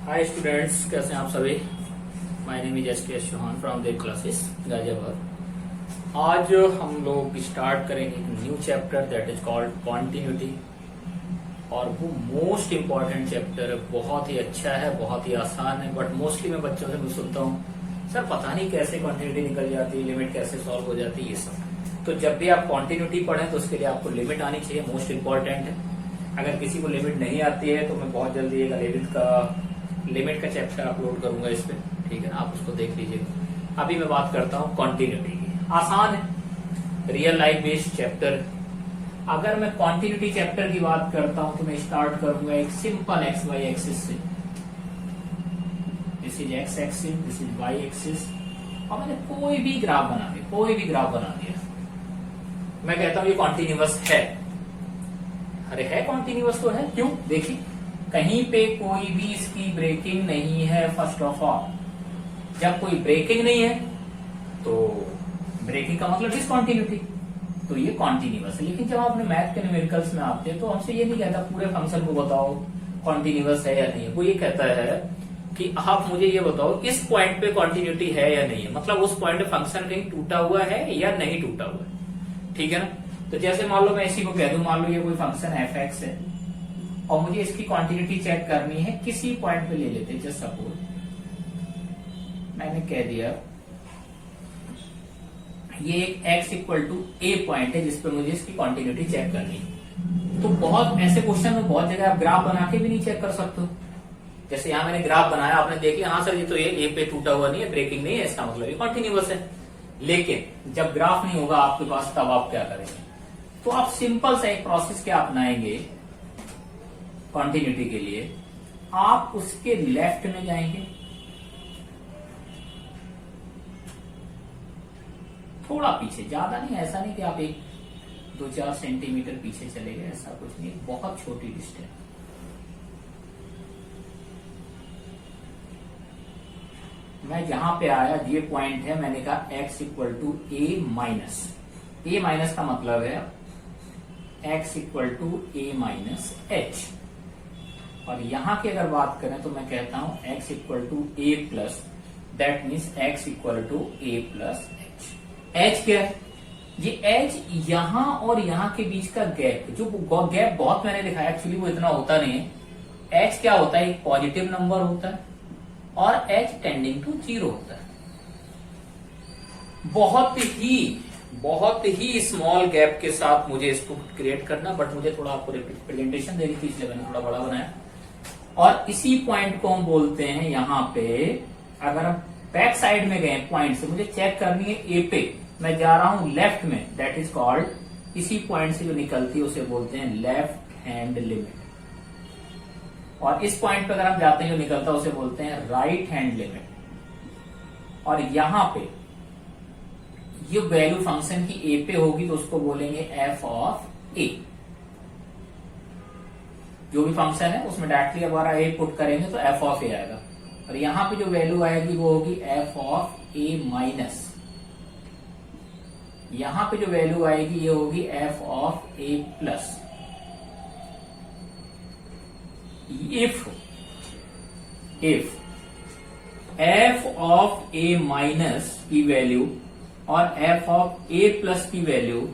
Hi students, कैसे हैं आप सभी। My name is S Chauhan from Dev classes Ghaziabad. आज हम लोग स्टार्ट करेंगे एक new chapter that is called continuity. और वो मोस्ट इम्पॉर्टेंट चैप्टर है, बहुत ही अच्छा है, बहुत ही आसान है। बट मोस्टली मैं बच्चों से भी सुनता हूँ, सर पता नहीं कैसे कॉन्टिन्यूटी निकल जाती है, लिमिट कैसे सॉल्व हो जाती है, ये सब। तो जब भी आप कॉन्टिन्यूटी पढ़ें तो उसके लिए आपको लिमिट आनी चाहिए, मोस्ट इम्पॉर्टेंट है। अगर किसी को लिमिट नहीं आती है तो मैं बहुत जल्दी एक लिमिट का चैप्टर अपलोड करूंगा इस पे, ठीक है ना, आप उसको देख लीजिएगा। अभी मैं बात करता हूँ कॉन्टिन्यूटी की। आसान है, रियल लाइफ बेस्ड चैप्टर। अगर मैं कॉन्टिन्यूटी चैप्टर की बात करता हूं तो मैं स्टार्ट करूंगा एक सिंपल एक्स वाई एक्सिस से। This is x axis, this is y axis, और मैंने कोई भी ग्राफ बना दिया, मैं कहता हूं ये कॉन्टिन्यूअस है। अरे है कॉन्टिन्यूअस तो है, क्यों? देखिए कहीं पे कोई भी इसकी ब्रेकिंग नहीं है। फर्स्ट ऑफ ऑल, जब कोई ब्रेकिंग नहीं है तो ब्रेकिंग का मतलब डिसकंटिन्यूटी, तो ये कॉन्टिन्यूअस है। लेकिन जब आपने मैथ के न्यूमेरिकल्स में आते हैं तो हमसे ये नहीं कहता पूरे फंक्शन को बताओ कॉन्टिन्यूअस है या नहीं है। वो ये कहता है कि आप मुझे ये बताओ इस पॉइंट पे कॉन्टिन्यूटी है या नहीं है, मतलब उस पॉइंट पे फंक्शन कहीं टूटा हुआ है या नहीं टूटा हुआ है, ठीक है ना। तो जैसे मान लो मैं इसी को कह दूं, मान लो ये कोई फंक्शन एफ एक्स है और मुझे इसकी क्वांटिटी चेक करनी है, किसी पॉइंट पे ले लेते हैं। जस्ट सपोज मैंने कह दिया ये एक x equal to a point है जिसपे मुझे इसकी क्वांटिटी चेक करनी है। तो बहुत ऐसे क्वेश्चन में बहुत जगह आप ग्राफ बना के भी नहीं चेक कर सकते हो। जैसे यहां मैंने ग्राफ बनाया, आपने देख लिया, हाँ सर ये तो ये ए पे टूटा हुआ नहीं है, ब्रेकिंग नहीं है, इसका मतलब ये कॉन्टिन्यूअस है। लेकिन जब ग्राफ नहीं होगा आपके पास, तब आप क्या करेंगे? तो आप सिंपल सा एक प्रोसेस क्या अपनाएंगे कॉन्टिन्यूटी के लिए। आप उसके लेफ्ट में जाएंगे, थोड़ा पीछे, ज्यादा नहीं, ऐसा नहीं कि आप एक 2-4 सेंटीमीटर पीछे चले गए, ऐसा कुछ नहीं, बहुत छोटी डिस्टेंस। मैं जहां पे आया, ये पॉइंट है, मैंने कहा x equal to a minus का मतलब है x equal to a minus h. और यहां की अगर बात करें तो मैं कहता हूं x equal to a plus, that means x equal to a plus h. क्या है ये? एच यहां और यहां के बीच का गैप, जो गैप बहुत मैंने दिखाया, एक्चुअली वो इतना होता नहीं है। एच क्या होता है? एक पॉजिटिव नंबर होता है और एच टेंडिंग टू 0 होता है। बहुत ही स्मॉल गैप के साथ मुझे इसको क्रिएट करना, बट मुझे थोड़ा आपको रिप्रेजेंटेशन देनी थी, इसलिए मैंने थोड़ा बड़ा बनाया। और इसी पॉइंट को हम बोलते हैं, यहां पे अगर हम बैक साइड में गए पॉइंट से, मुझे चेक करनी है ए पे, मैं जा रहा हूं लेफ्ट में, दैट इज कॉल्ड, इसी पॉइंट से जो निकलती है उसे बोलते हैं लेफ्ट हैंड लिमिट। और इस पॉइंट पे अगर हम जाते हैं जो निकलता है उसे बोलते हैं राइट हैंड लिमिट। और यहां पे ये वैल्यू फंक्शन की ए पे होगी तो उसको बोलेंगे एफ ऑफ ए। जो भी फंक्शन है उसमें डायरेक्टली हमारा ए पुट करेंगे तो एफ ऑफ ए आएगा। और यहां पे जो वैल्यू आएगी वो होगी एफ ऑफ ए माइनस। यहां पे जो वैल्यू आएगी ये होगी F of a plus. If F of a minus की वैल्यू और एफ ऑफ ए प्लस की वैल्यू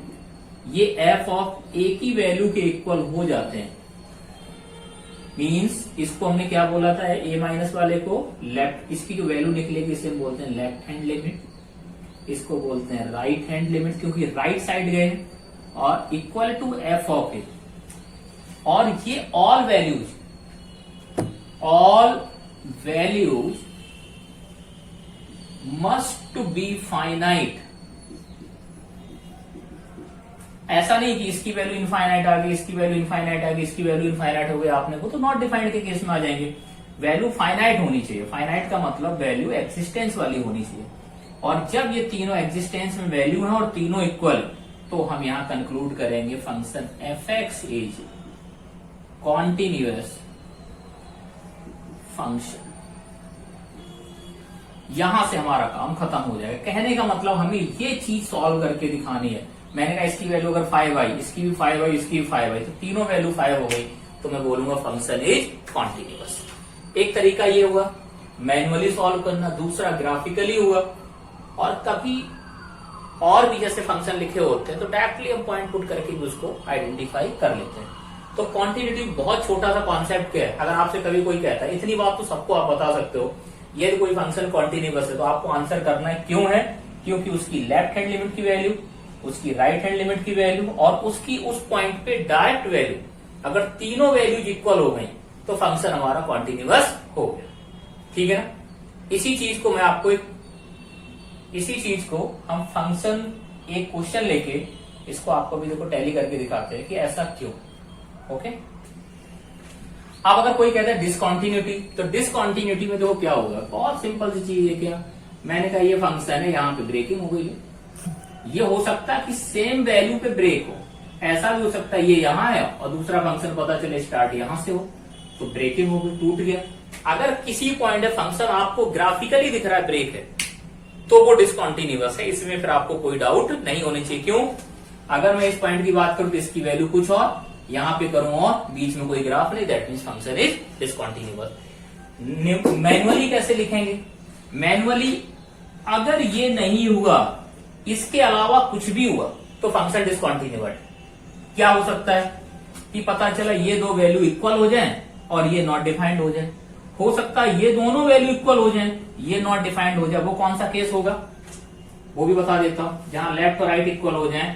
ये एफ ऑफ ए की वैल्यू के इक्वल हो जाते हैं, मीन्स इसको हमने क्या बोला था, ए माइनस वाले को लेफ्ट, इसकी जो वैल्यू निकलेगी इसे हम बोलते हैं लेफ्ट हैंड लिमिट, इसको बोलते हैं राइट हैंड लिमिट, क्योंकि राइट साइड गए और इक्वल टू एफ ऑफ ए। और ये all values must be finite. ऐसा नहीं कि इसकी वैल्यू इनफाइनाइट आ गई, इसकी वैल्यू इनफाइनाइट आ गई, इसकी वैल्यू इनफाइनाइट हो गई, आपने वो तो नॉट डिफाइंड के केस में आ जाएंगे। वैल्यू फाइनाइट होनी चाहिए। फाइनाइट का मतलब वैल्यू एक्सिस्टेंस वाली होनी चाहिए। और जब ये तीनों एक्सिस्टेंस में वैल्यू है और तीनों इक्वल, तो हम यहां कंक्लूड करेंगे function f x is continuous function. यहां से हमारा काम खत्म हो जाएगा। कहने का मतलब हमें ये चीज सॉल्व करके दिखानी है। मैंने कहा इसकी वैल्यू अगर 5 आई, इसकी भी 5 आई, इसकी भी 5 आई, तो तीनों वैल्यू 5 हो गई, तो मैं बोलूंगा फंक्शन इज कॉन्टिन्यूअस। एक तरीका ये हुआ मैन्युअली सॉल्व करना, दूसरा ग्राफिकली हुआ, और कभी और भी जैसे फंक्शन लिखे होते हैं तो डायरेक्टली हम पॉइंट पुट करके भी उसको आइडेंटिफाई कर लेते हैं। तो कॉन्टिन्यूटी बहुत छोटा सा कॉन्सेप्ट क्या है, अगर आपसे कभी कोई कहता है, इतनी बात तो सबको आप बता सकते हो, यदि कोई फंक्शन कॉन्टिन्यूअस है तो आपको आंसर करना है क्यों है, क्योंकि उसकी लेफ्ट हैंड लिमिट की वैल्यू, उसकी राइट हैंड लिमिट की वैल्यू और उसकी उस पॉइंट पे डायरेक्ट वैल्यू, अगर तीनों वैल्यूज इक्वल हो गई तो फंक्शन हमारा कॉन्टिन्यूअस हो गया। ठीक है ना। इसी चीज को हम फंक्शन एक क्वेश्चन लेके इसको आपको भी देखो टैली करके दिखाते हैं कि ऐसा क्यों। ओके। अब अगर कोई कहता है डिसकॉन्टिन्यूटी, तो डिसकॉन्टिन्यूटी में देखो क्या होगा, बहुत सिंपल सी चीज है। क्या मैंने कहा ये फंक्शन है, यहाँ पे ब्रेकिंग हो गई है। ये हो सकता है कि सेम वैल्यू पे ब्रेक हो, ऐसा भी हो सकता है ये यहाँ है और दूसरा फंक्शन पता चले स्टार्ट यहां से हो, तो ब्रेकिंग हो गई, टूट गया। अगर किसी पॉइंट है फंक्शन आपको ग्राफिकली दिख रहा है ब्रेक है, तो वो डिसकॉन्टिन्यूअस है, इसमें फिर आपको कोई डाउट नहीं होने चाहिए। क्यों? अगर मैं इस पॉइंट की बात करूं तो इसकी वैल्यू कुछ और, यहां पे करूं और, बीच में कोई ग्राफ नहीं, that means function is discontinuous. Manually कैसे लिखेंगे? मैनुअली अगर ये नहीं हुआ, इसके अलावा कुछ भी हुआ, तो फंक्शन डिसकॉन्टिन्यूअस है। क्या हो सकता है कि पता चला ये दो वैल्यू इक्वल हो जाएं और ये नॉट डिफाइंड हो जाए, हो सकता है ये दोनों वैल्यू इक्वल हो जाएं, ये नॉट डिफाइंड हो जाए। वो कौन सा केस होगा वो भी बता देता हूं, जहां लेफ्ट और राइट इक्वल हो जाएं,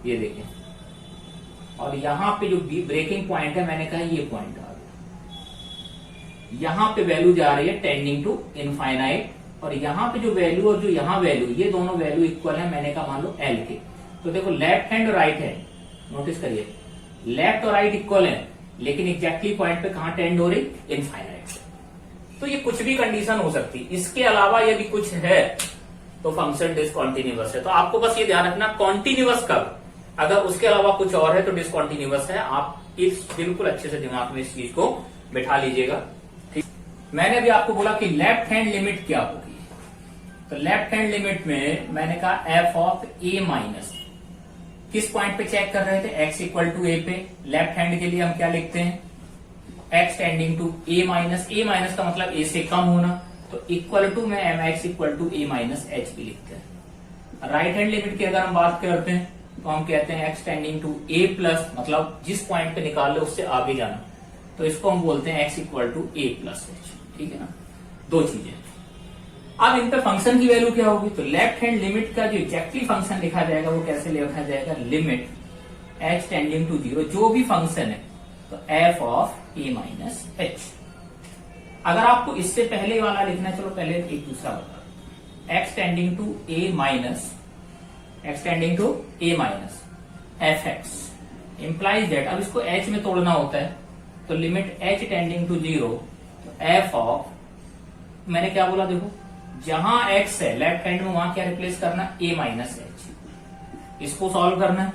ये देखें, और यहां पे जो ब्रेकिंग पॉइंट है, मैंने कहा ये पॉइंट आ गया, यहां पे वैल्यू जा रही है टेंडिंग टू इनफाइनाइट, और यहां पे जो वैल्यू और जो यहां वैल्यू, ये दोनों वैल्यू इक्वल है, मैंने कहा मान लो एल के। तो देखो लेफ्ट हैंड और राइट हैंड, नोटिस करिए लेफ्ट और राइट इक्वल है, लेकिन एग्जैक्टली पॉइंट पे कहां टेंड हो रही, इनफाइनाइट। तो ये कुछ भी कंडीशन हो सकती, इसके अलावा यदि कुछ है तो फंक्शन डिसकॉन्टिन्यूअस है। तो आपको बस ये ध्यान रखना, कॉन्टिन्यूअस कब, अगर उसके अलावा कुछ और है तो डिसकॉन्टिन्यूअस है। आप इस बिल्कुल अच्छे से दिमाग में इस चीज को बिठा लीजिएगा। ठीक, मैंने अभी आपको बोला कि लेफ्ट हैंड लिमिट क्या होगी, तो लेफ्ट हैंड लिमिट में मैंने कहा एफ ऑफ ए माइनस, किस पॉइंट पे चेक कर रहे थे, एक्स इक्वल टू ए पे। लेफ्ट हैंड के लिए हम क्या लिखते हैं, x tending to a minus, a minus का मतलब ए से कम होना, तो इक्वल टू में एम x equal to a minus h भी लिखते हैं। राइट हैंड लिमिट की अगर हम बात करते हैं तो हम कहते हैं x tending to a plus, मतलब जिस पॉइंट पे निकाल लो उससे आगे जाना, तो इसको हम बोलते हैं x equal to a plus h. ठीक है ना, दो चीजें। अब इन पे फंक्शन की वैल्यू क्या होगी, तो लेफ्ट हैंड लिमिट का जो एग्जैक्टली फंक्शन लिखा जाएगा वो कैसे लिखा जाएगा, limit h tending to zero, जो भी फंक्शन है, तो f of a minus h. अगर आपको इससे पहले वाला लिखना है, चलो पहले एक दूसरा बता, x tending to a minus, x tending to a minus f x implies that, अब इसको एच में तोड़ना होता है, तो limit h tending to zero, तो एफ ऑफ, मैंने क्या बोला देखो, जहां एक्स है लेफ्ट हैंड में वहां क्या रिप्लेस करना, ए माइनस एच, इसको सॉल्व करना है।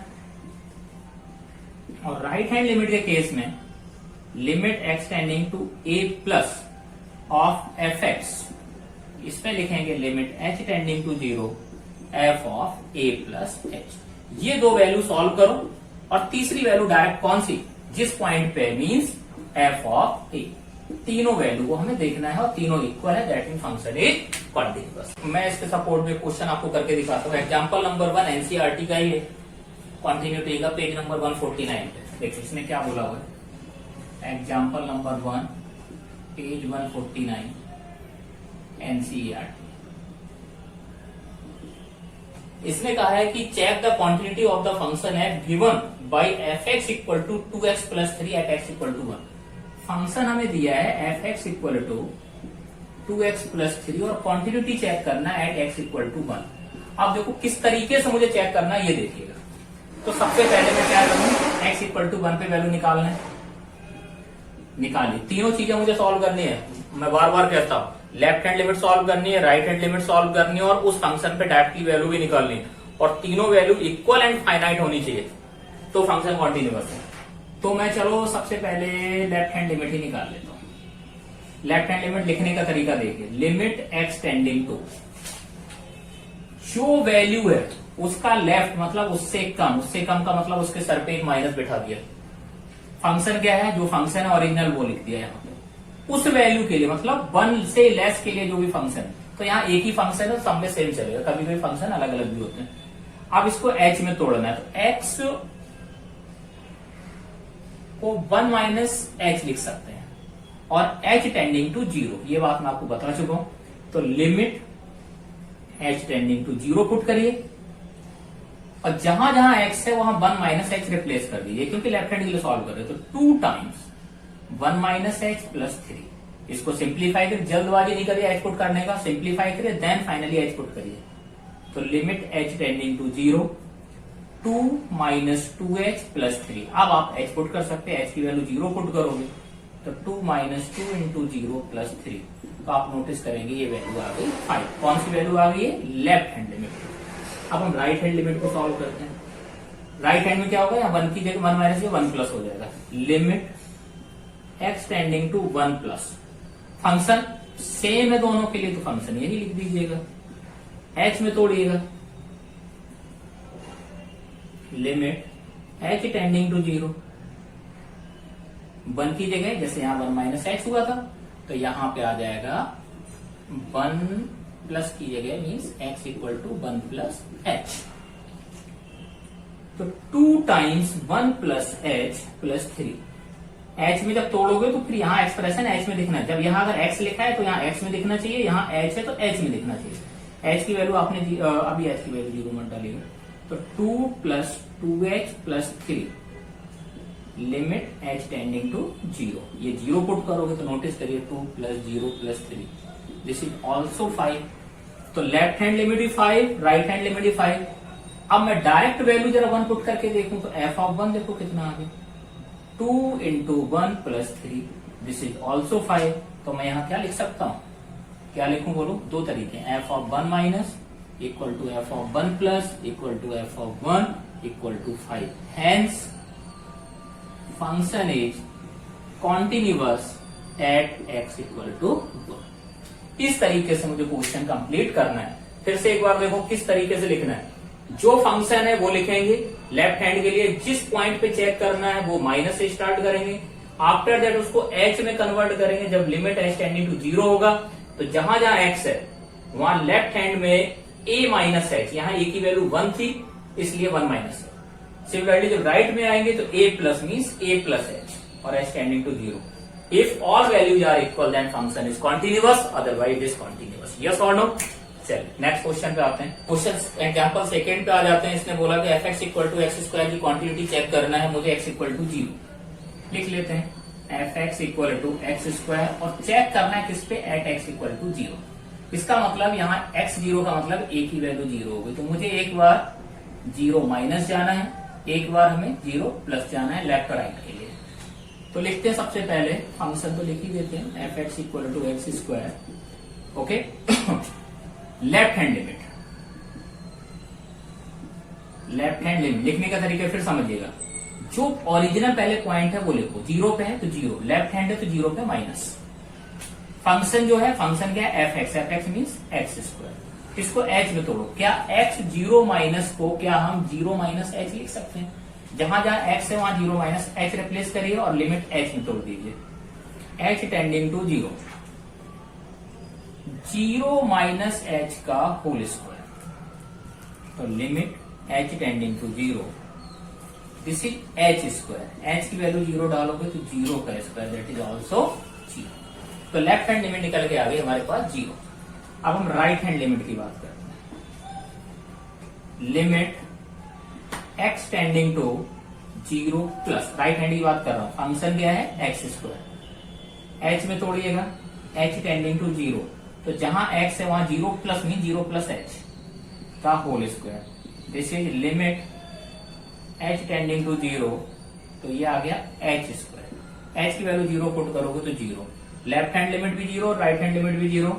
और राइट हैंड लिमिट के केस में limit x tending to a plus of f x, इसमें लिखेंगे limit h tending to zero f of a plus h. ये दो वैल्यू सॉल्व करो, और तीसरी वैल्यू डायरेक्ट कौन सी, जिस पॉइंट पे, मींस एफ ऑफ ए। तीनों वैल्यू को हमें देखना है और तीनों इक्वल है, that mean function is continuous. मैं इसके सपोर्ट में क्वेश्चन आपको करके दिखाता हूँ। एग्जांपल नंबर 1 एनसीईआरटी का ही है, कॉन्टिन्यूटी का, पेज नंबर 149 पे। देखिए इसमें क्या बोला हुआ है, एग्जांपल नंबर 1 पेज 149 एनसीईआरटी। इसमें कहा है कि check the quantity of the function f given by f x equal to 2x plus 3 at x equal to 1। Function हमें दिया है f x equal to 2x plus 3 और क्वांटिटी चेक करना है एट एक्स इक्वल टू 1। अब देखो किस तरीके से मुझे चेक करना है ये देखिएगा। तो सबसे पहले मैं क्या करूं, एक्स इक्वल टू 1 पे वैल्यू निकालना है, निकालिए। तीनों चीजें मुझे सॉल्व करनी है, मैं बार बार कहता हूं, लेफ्ट हैंड लिमिट सॉल्व करनी है, राइट हैंड लिमिट सॉल्व करनी है, और उस फंक्शन पे डायरेक्टली वैल्यू भी निकालनी है, और तीनों वैल्यू इक्वल एंड फाइनाइट होनी चाहिए, तो फंक्शन कॉन्टिन्यूअस है। तो मैं चलो सबसे पहले लेफ्ट हैंड लिमिट ही निकाल लेता हूं। लेफ्ट हैंड लिमिट लिखने का तरीका देखिए, लिमिट एक्स टेंडिंग टू, जो वैल्यू है उसका लेफ्ट मतलब उससे कम का मतलब उसके सर पे एक माइनस बिठा दिया, फंक्शन क्या है, जो फंक्शन है ओरिजिनल वो लिख दिया यहाँ पे। उस वैल्यू के लिए मतलब 1 से लेस के लिए जो भी फंक्शन, तो यहाँ एक ही फंक्शन है तो सब में सेम चलेगा, कभी कभी फंक्शन अलग अलग भी होते हैं। अब इसको h में तोड़ना है, तो x को 1 माइनस h लिख सकते हैं और h टेंडिंग टू 0, ये बात मैं आपको बता चुका हूं। तो limit h tending to 0 put करिए और जहां जहां x है वहां 1 माइनस h रिप्लेस कर दीजिए, क्योंकि लेफ्ट हैंड के लिए सॉल्व कर रहे हो। तो 2 टाइम्स 1 माइनस h प्लस 3, इसको सिंप्लीफाई करिए, जल्दबाजी नहीं करिए h पुट करने का, सिंप्लीफाई करिए देन फाइनली h पुट करिए। तो limit h tending to 0 2 minus 2h plus 3। अब आप h पुट कर सकते हैं, h की वैल्यू 0 पुट करोगे तो 2 माइनस 2 इंटू 0 प्लस 3, तो आप नोटिस करेंगे ये वैल्यू आ गई 5। कौन सी वैल्यू आ गई है, लेफ्ट हैंड लिमिट। अब हम राइट हैंड लिमिट को सॉल्व करते हैं। राइट हैंड में क्या होगा, यहाँ 1 की जगह 1 माइनस 1 प्लस हो जाएगा। Limit x tending to 1 plus, function same है दोनों के लिए तो फंक्शन यही लिख दीजिएगा, h में तोड़िएगा। लिमिट h टेंडिंग टू 0, 1 की जगह जैसे यहाँ 1 माइनस h हुआ था तो यहाँ पे आ जाएगा 1 प्लस की जगह means x equal to 1 plus h। तो 2 times 1 plus h plus 3, h में जब तोड़ोगे तो फिर यहाँ एक्सप्रेशन h में दिखना है। जब यहाँ अगर x लिखा है तो यहाँ x में दिखना चाहिए, यहाँ h है तो h में दिखना चाहिए। h की वैल्यू आपने अभी h की वैल्यू 0 मत डालिएगा, तो 2 plus 2h plus 3, limit h tending to 0। ये 0 पुट करोगे तो नोटिस करिए 2 plus 0 plus 3, this is also 5। तो लेफ्ट हैंड लिमिट भी 5, राइट हैंड लिमिट भी 5। अब मैं डायरेक्ट वैल्यू जरा 1 पुट करके देखूं तो f ऑफ 1 देखो कितना आ गया, 2 into 1 plus 3, this is also 5। तो मैं यहाँ क्या लिख सकता हूँ, क्या लिखूं बोलो, दो तरीके, f of 1 minus equal to f of 1 plus equal to f of 1 equal to 5। Hence function is continuous at x equal to 1। इस तरीके से मुझे क्वेश्चन कंप्लीट करना है। फिर से एक बार देखो किस तरीके से लिखना है। जो फंक्शन है वो लिखेंगे, लेफ्ट हैंड के लिए जिस पॉइंट पे चेक करना है वो माइनस से स्टार्ट करेंगे, आफ्टर दैट उसको h में कन्वर्ट करेंगे। जब लिमिट h टेंडिंग टू 0 होगा तो जहां जहां x है वहां लेफ्ट हैंड में a माइनस h, यहाँ a की वैल्यू 1 थी इसलिए 1 माइनस है। सिमिलरली जब राइट में आएंगे तो a plus means a plus h और h tending to 0। If all values are equal, then function is continuous, otherwise it is continuous. Yes or no? चलिए नेक्स्ट क्वेश्चन पे आते हैं। क्वेश्चन एग्जांपल सेकंड पे आ जाते हैं। इसने बोला कि fx equal to x square की क्वांटिटी चेक करना है, मुझे x इक्वल टू 0 लिख लेते हैं। fx equal to x square और चेक करना है किस पे, एट x इक्वल टू 0। इसका मतलब यहाँ x0 का मतलब a की वैल्यू 0 हो गई, तो मुझे एक बार 0 माइनस जाना है, एक बार हमें 0 प्लस जाना है लेफ्ट और राइट के लिए। तो लिखते हैं सबसे पहले फंक्शन तो लिख ही देते हैं, f x equal to x square. Okay, left hand limit, left hand limit लिखने का तरीका फिर समझिएगा। जो ओरिजिनल पहले पॉइंट है वो लिखो, 0 पे है तो 0, लेफ्ट हैंड है तो 0 पे माइनस। फंक्शन जो है, फंक्शन क्या है, f x means x square. इसको h में तोड़ो, क्या x 0 माइनस को क्या हम 0 माइनस h लिख सकते हैं? जहां जहां x है वहां 0 माइनस h रिप्लेस करिए और लिमिट h में तोड़ दीजिए। h tending to 0, 0 minus h का होल स्क्वायर, तो limit h tending to 0, this is h square. h की वैल्यू 0 डालोगे तो 0 का स्क्वायर, दैट इज ऑल्सो 0। तो लेफ्ट हैंड लिमिट निकल के आ गई हमारे पास 0। अब हम राइट हैंड लिमिट की बात करते हैं। Limit x tending to 0 plus, right hand की बात कर रहा हूं, फंक्शन क्या है एक्स स्क्वायर, h में तोड़िएगा, h टेंडिंग टू 0, तो जहां x है वहां 0 प्लस मीन 0 प्लस h का whole square, this is limit h tending to 0, तो ये आ गया h स्क्वायर। h की वैल्यू 0 पुट करोगे तो 0, लेफ्ट हैंड लिमिट भी 0, राइट हैंड लिमिट भी 0।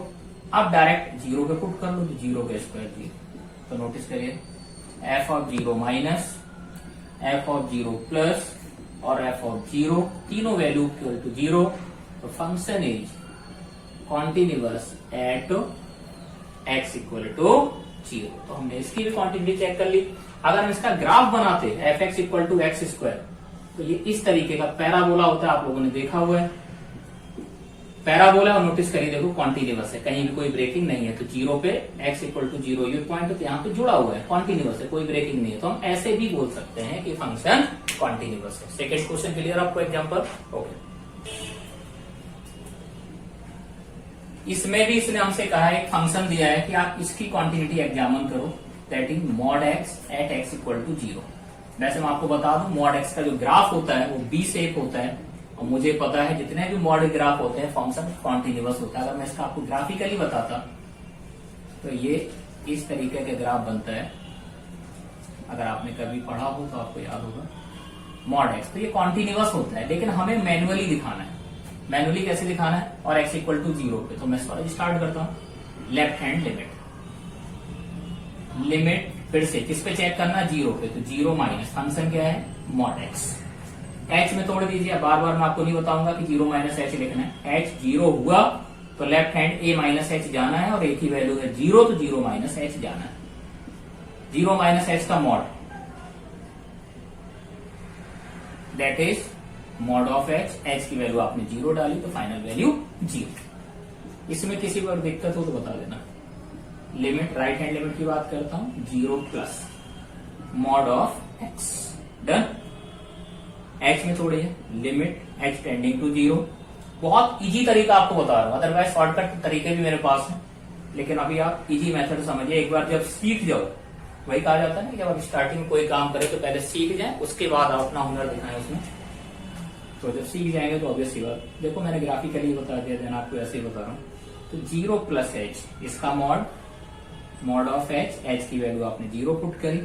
अब डायरेक्ट 0 पे पुट कर लो तो 0 का स्क्वायर 0। तो नोटिस करिए, f of 0 minus, f of 0 plus और f ऑफ 0, तीनों वैल्यू इक्वल टू 0। तो function is continuous at x equal to 0। तो हमने इसकी भी क्वांटिटी चेक कर ली। अगर हम इसका ग्राफ बनाते, f x equal to x square, तो ये इस तरीके का पैराबोला होता है, आप लोगों ने देखा हुआ है पैराबोला। और नोटिस करिए देखो कॉन्टिन्यूअस है, कहीं भी कोई ब्रेकिंग नहीं है। तो 0 पे x इक्वल टू 0 ये पॉइंट तो यहाँ पे जुड़ा हुआ है, कॉन्टिन्यूअस है, कोई ब्रेकिंग नहीं है। तो हम ऐसे भी बोल सकते हैं कि फंक्शन कॉन्टिन्यूअस है। सेकेंड क्वेश्चन क्लियर आपको एग्जाम्पल? ओके, इसमें भी इसने हमसे कहा है, एक फंक्शन दिया है कि आप इसकी कॉन्टिन्यूटी एग्जामिन करो, that is mod x at x equal to 0। वैसे मैं आपको बता दूं मॉड एक्स का जो ग्राफ होता है वो बी शेप होता है, और मुझे पता है जितने भी मॉड ग्राफ होते हैं फंक्शन कॉन्टिन्यूअस होता है। अगर मैं इसका आपको ग्राफिकली बताता तो ये इस तरीके का ग्राफ बनता है, अगर आपने कभी पढ़ा हो तो आपको याद होगा मॉड एक्स। तो ये कॉन्टिन्यूअस होता है, लेकिन हमें मैनुअली दिखाना है। मैनुअली कैसे दिखाना है? और x इक्वल टू 0 पे। तो मैं स्टार्ट करता हूं, लेफ्ट हैंड लिमिट फिर से किस पे चेक करना? 0 पे। तो 0 माइनस फंक्शन क्या है? Mod x. h में तोड़ दीजिए, बार बार मैं आपको नहीं बताऊंगा कि 0 माइनस एच लिखना है। h 0 हुआ तो left hand a minus H जाना है, और एक ही वैल्यू है 0 तो 0 माइनस एच जाना है। 0 माइनस एच का mod that is mod of h की वैल्यू आपने 0 डाली तो फाइनल वैल्यू 0। इसमें किसी को दिक्कत हो तो बता देना। लिमिट, राइट हैंड लिमिट की बात करता हूं, 0 plus mod of x done. h में थोड़ी है लिमिट h टेंडिंग टू 0। बहुत इजी तरीका आपको बता रहा हूं, अदरवाइज शॉर्टकट तरीके भी मेरे पास हैं, लेकिन अभी आप इजी मेथड समझिए। एक बार जब सीख जाओ, वही कहा जाता है ना, जब आप स्टार्टिंग में कोई काम करें तो पहले सीख जाए, उसके बाद आप अपना हुनर दिखाएं उसमें। तो जब सीख जाएंगे तो ऑब्वियस सी बात। देखो मैंने ग्राफिकली बता दिया, देन आपको ऐसे ही बता रहा हूं। तो 0 प्लस h, इसका मॉड ऑफ h की वैल्यू आपने 0 पुट करी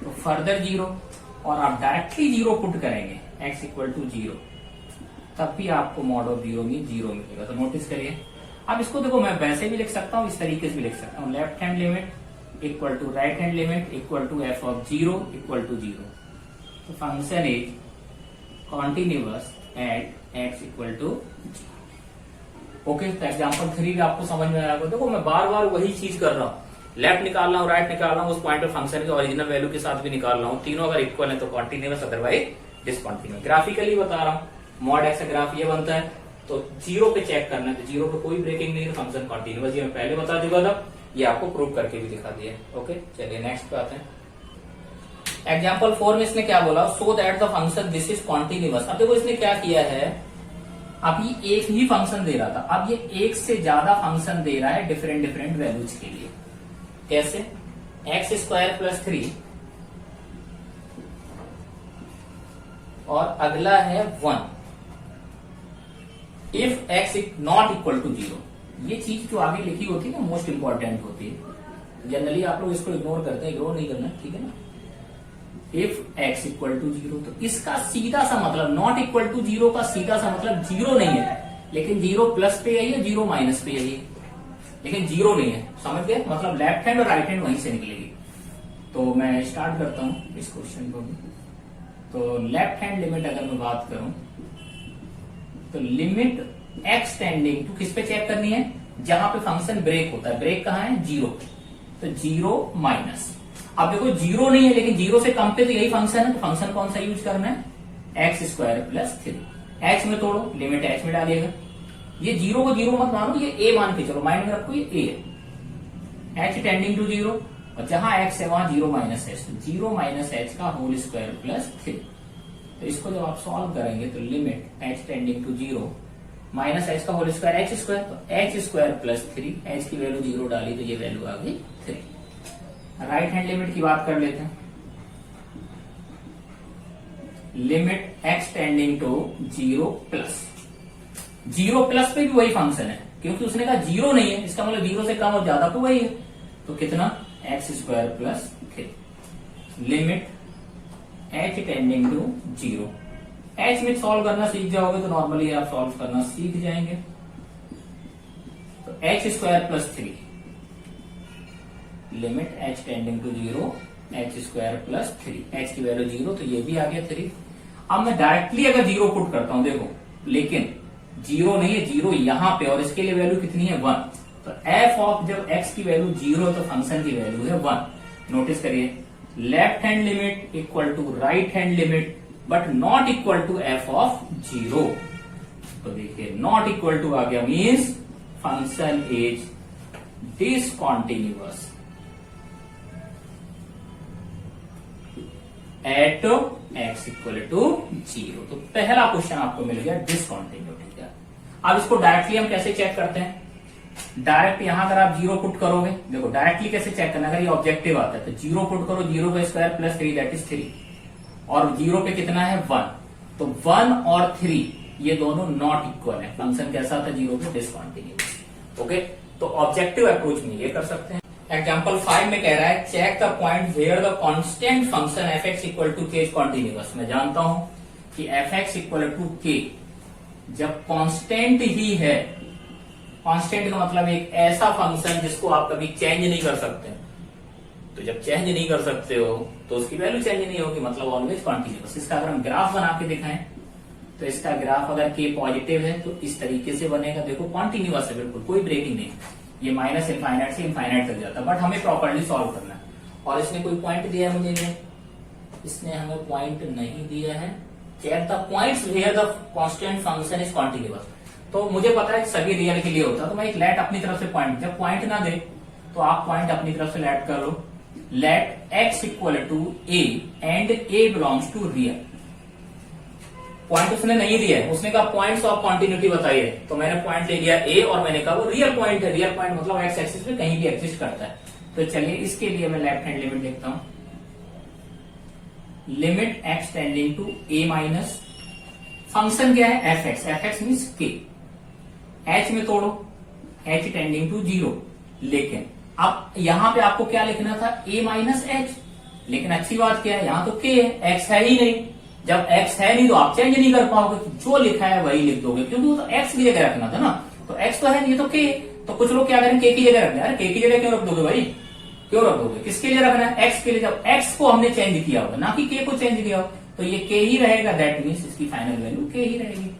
तो फर्दर 0, और आप डायरेक्टली 0 पुट करेंगे x इक्वल टू 0, तब भी आपको मॉड ऑफ 0 में 0 मिलेगा। तो नोटिस करिए, अब इसको देखो मैं वैसे भी लिख सकता हूं, इस तरीके से भी लिख सकता हूं, left hand limit equal to right hand limit equal to f of 0 equal to 0। तो function is continuous at x equal to 0। Okay, तो एग्जाम्पल 3 भी आपको समझ में आएगा। देखो मैं बार बार वही चीज कर रहा हूँ, लेफ्ट निकाल रहा हूँ, राइट निकाल रहा हूँ, उस पॉइंट पे फंक्शन के ओरिजिनल वैल्यू के साथ भी निकाल रहा हूँ। तीनों अगर इक्वल है तो कॉन्टिन्यूअस, अदरवाइज डिसकॉन्टिन्यूअस। ग्राफिकली बता रहा हूँ, मॉड एक्स का ग्राफ ये बनता है, तो 0 पे चेक करना है, तो 0 पे कोई ब्रेकिंग नहीं है, फंक्शन कॉन्टिन्यूअस। ये मैं पहले बता चुका था, ये आपको प्रूव करके भी दिखा दिया। ओके, चलिए नेक्स्ट पे आते हैं। एग्जाम्पल 4 में इसने क्या बोला? So that the function this is continuous. अब देखो इसने क्या किया है, अभी एक ही फंक्शन दे रहा था, अब ये एक से ज्यादा फंक्शन दे रहा है डिफरेंट वैल्यूज के लिए। कैसे? एक्स स्क्वायर प्लस 3 और अगला है 1 if x not equal to 0। ये चीज जो आगे लिखी होती है ना, मोस्ट इंपॉर्टेंट होती है। जनरली आप लोग इसको इग्नोर करते हैं, इग्नोर नहीं करना, ठीक है ना। इफ एक्स इक्वल टू 0, तो इसका सीधा सा मतलब, नॉट इक्वल टू 0 का सीधा सा मतलब 0 नहीं है, लेकिन 0 प्लस पे आई है, 0 माइनस पे आई है, लेकिन 0 नहीं है। समझ गए? मतलब लेफ्ट हैंड और राइट हैंड वहीं से निकलेगी। तो मैं स्टार्ट करता हूं इस क्वेश्चन को भी। तो लेफ्ट हैंड लिमिट अगर मैं बात करूं तो लिमिट एक्स टेंडिंग टू किस पे चेक करनी है? जहां पे फंक्शन ब्रेक होता है। ब्रेक कहां है? 0 पे। तो 0 माइनस, अब देखो 0 नहीं है, लेकिन 0 से कम पे तो यही फंक्शन है, तो फंक्शन कौन सा यूज करना है? X square plus 3। एक्स में तोड़ो, लिमिट एक्स में डालिएगा। ये 0 को 0 मत मानो, ये a मान के चलो, माइंड में रखो ये a है। h टेंडिंग टू 0, और जहां x है वहां 0 माइनस एच, तो 0 माइनस एच का होल स्क्वायर प्लस 3। तो इसको जब आप सॉल्व करेंगे तो limit h tending to 0 minus h का होल स्क्वायर एच स्क्वायर, तो एच स्क्वायर प्लस 3, एच की वैल्यू 0 डाली तो ये वैल्यू आ गई 3। राइट हैंड लिमिट की बात कर लेते हैं। Limit x tending to 0 plus, 0 plus पे भी वही फंक्शन है, क्योंकि उसने कहा 0 नहीं है, इसका मतलब 0 से कम और ज्यादा तो वही है। तो कितना? X square plus 3। Limit h tending to 0। h में सॉल्व करना सीख जाओगे तो नॉर्मली आप सॉल्व करना सीख जाएंगे। तो h square plus 3, limit h tending to 0, h square plus 3, h की वैल्यू 0, तो ये भी आ गया 3। अब मैं डायरेक्टली अगर 0 पुट करता हूं, देखो, लेकिन 0 नहीं है, 0 यहां पे, और इसके लिए वैल्यू कितनी है? 1। तो f ऑफ जब x की वैल्यू 0 तो फंक्शन की वैल्यू है 1। नोटिस करिए, left hand limit equal to right hand limit but not equal to f of 0। तो देखिए नॉट इक्वल टू आ गया means function is discontinuous at x equal to 0। तो पहला क्वेश्चन आपको मिल गया डिसकंटिन्यूटी का। अब इसको डायरेक्टली हम कैसे चेक करते हैं? डायरेक्ट यहां अगर आप 0 पुट करोगे, देखो डायरेक्टली कैसे चेक करना, अगर ये ऑब्जेक्टिव आता है तो 0 पुट करो, 0 का स्क्वायर प्लस 3 दैट इज 3, और 0 पे कितना है 1, तो 1 और 3 ये दोनों नॉट इक्वल है। फंक्शन कैसा था 0 पे डिसकंटिन्यूअस। ओके, तो ऑब्जेक्टिव अप्रोच में ये कर सकते हैं। एग्जाम्पल 5 में कह रहा है check the point where the constant function f x equal to k is continuous. मैं जानता हूं कि एफ एक्स इक्वल टू के जब कांस्टेंट ही है, कांस्टेंट का मतलब एक ऐसा फंक्शन जिसको आप कभी चेंज नहीं कर सकते, तो जब चेंज नहीं कर सकते हो तो उसकी वैल्यू चेंज नहीं होगी, मतलब ऑलवेज कॉन्टिन्यूअस। इसका अगर हम ग्राफ बना के दिखाएं तो इसका ग्राफ अगर के पॉजिटिव है तो इस तरीके से बनेगा, देखो कॉन्टिन्यूअस है, बिल्कुल कोई ब्रेकिंग नहीं, ये माइनस इनफाइनाइट से इनफाइनाइट तक जाता है, बट हमें प्रॉपर्ली सॉल्व करना है। और इसने कोई पॉइंट दिया है मुझे, इसने हमें पॉइंट नहीं दिया है। Check the points where the constant function is continuous. तो मुझे पता है सभी रियल के लिए होता है, तो मैं एक लेट अपनी तरफ से पॉइंट, जब पॉइंट ना दे तो आप पॉइंट अपनी तरफ से लेट कर लो। Let x equal to a and a belongs to real. Point उसने नहीं दिया है, उसने कहा पॉइंट्स ऑफ कॉन्टिन्यूटी बताइए, तो मैंने पॉइंट ले लिया ए और मैंने कहा वो रियल पॉइंट है। रियल पॉइंट मतलब एक्स एक्सिस पे कहीं भी एग्जिस्ट करता है। तो चलिए इसके लिए मैं लेफ्ट हैंड लिमिट लिखता हूं, limit x tending to a minus, function क्या है f x, f x means k, h में तोड़ो, एच टेंडिंग टू 0। लेकिन अब यहां पे आपको क्या लिखना था ए माइनस एच, लेकिन अच्छी बात क्या है यहां तो के है, एक्स है ही नहीं। जब एक्स है नहीं तो आप चेंज नहीं कर पाओगे, जो लिखा है वही लिख दोगे, क्योंकि वो तो एक्स की जगह रखना था ना, तो एक्स तो है नहीं, तो के। तो कुछ लोग क्या करें के की जगह रखना है, अरे के की जगह क्यों रख दोगे भाई, क्यों रख दोगे, किसके लिए रखना है एक्स के लिए, जब एक्स को हमने चेंज किया होगा ना कि के को चेंज किया हो, तो ये के ही रहेगा, दैट मीन्स इसकी फाइनल वैल्यू के ही रहेगी।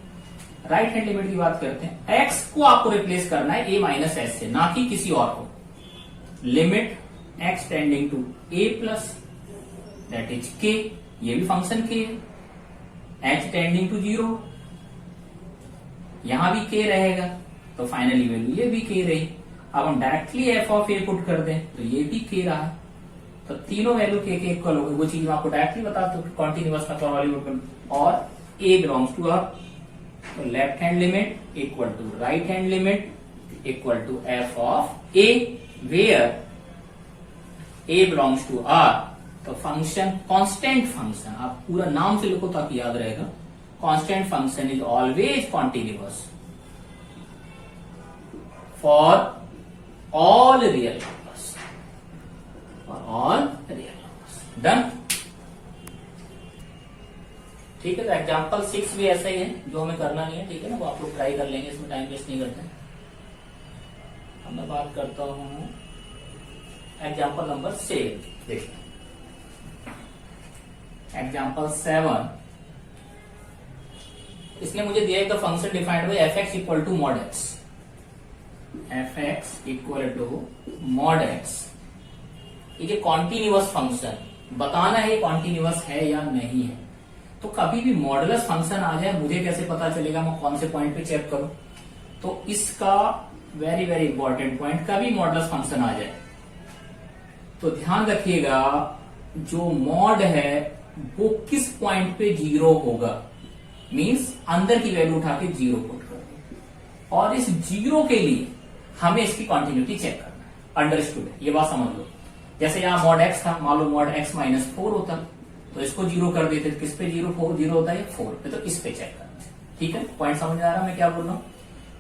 राइट हैंड लिमिट की बात करते हैं, एक्स को आपको रिप्लेस करना है ए माइनस एच से, ना कि किसी और को। Limit x tending to a plus that is k, ये भी फंक्शन के है, एच टेंडिंग टू 0, यहां भी के रहेगा, तो फाइनली वैल्यू ये भी के रही। अब हम directly F of A put कर दें तो ये भी के रहा, तो तीनों वैल्यू के इक्वल हो गई। वो चीज मैं आपको डायरेक्टली बताता हूँ कॉन्टिन्यूअस में, और ए बिलोंग्स टू आर, तो left hand limit equal to right hand limit equal to f of a where a belongs to R. तो फंक्शन कांस्टेंट फंक्शन, आप पूरा नाम से लिखो ताकि याद रहेगा, constant function is always continuous for all real numbers, for all real numbers. Done, ठीक है। तो एग्जाम्पल 6 भी ऐसा ही है, जो हमें करना नहीं है, ठीक है ना, वो आप लोग ट्राई कर लेंगे, इसमें टाइम वेस्ट नहीं करते। अब मैं बात करता हूं एग्जाम्पल नंबर 7, देखिए एग्जाम्पल 7, इसने मुझे दिया है the function defined by f x equal to mod x, f x equal to mod x. ये कॉन्टिन्यूअस फंक्शन, बताना है कॉन्टिन्यूअस है या नहीं है। तो कभी भी मॉडुलस फंक्शन आ जाए, मुझे कैसे पता चलेगा मैं कौन से पॉइंट पे चेक करूं? तो इसका वेरी वेरी इंपॉर्टेंट पॉइंट, कभी मॉडुलस फंक्शन आ जाए तो ध्यान रखिएगा जो मॉड है वो किस पॉइंट पे 0 होगा, मींस अंदर की वैल्यू उठा के 0 पुट कर दो, और इस 0 के लिए हमें इसकी कॉन्टिन्यूटी चेक करना है। अंडरस्टूड है, ये बात समझ लो। जैसे यहां मॉड एक्स था, मान लो मॉड एक्स माइनस 4 होता तो इसको 0 कर देते, किस पे 0 होता है 4 पे, तो इस पे चेक करना है। ठीक है, पॉइंट समझ आ रहा मैं क्या बोल रहा हूं